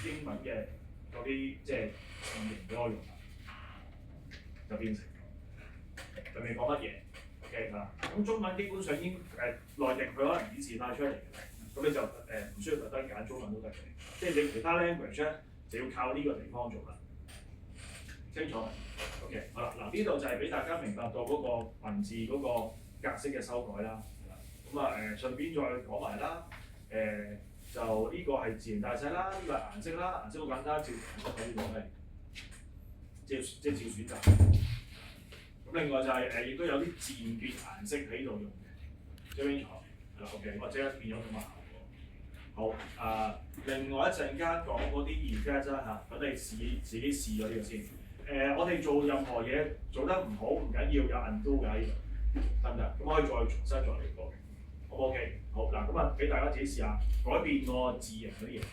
英文嘅嗰啲即係字形俾我用啦，就變成佢未講乜嘢 OK 啦。咁中文基本上已經內定佢可能以字帶出嚟嘅，咁你就唔需要特登揀中文都得嘅，即係你其他 language 咧就要靠呢個地方做啦。清楚？OK 好啦，嗱呢度就係俾大家明白到嗰個文字嗰個格式嘅修改啦。咁啊順便再講埋啦，就呢個係自然大細啦，呢個係顏色啦，顏色好簡單，照顏色喺呢度係，即係照選擇。咁另外就係亦都有啲漸變顏色喺度用嘅，即係邊錯係啦 OK， 或者變咗咁嘅效果。好另外一陣間講嗰啲 effect 啦嚇，咁你自己試咗呢個先。我哋做任何嘢做得唔好唔緊要，有 undo 㗎呢度，得唔得？咁可以再重新再嚟過嘅，好唔 OK？好嗱，咁啊俾大家自己試下改變個字形嗰啲嘢。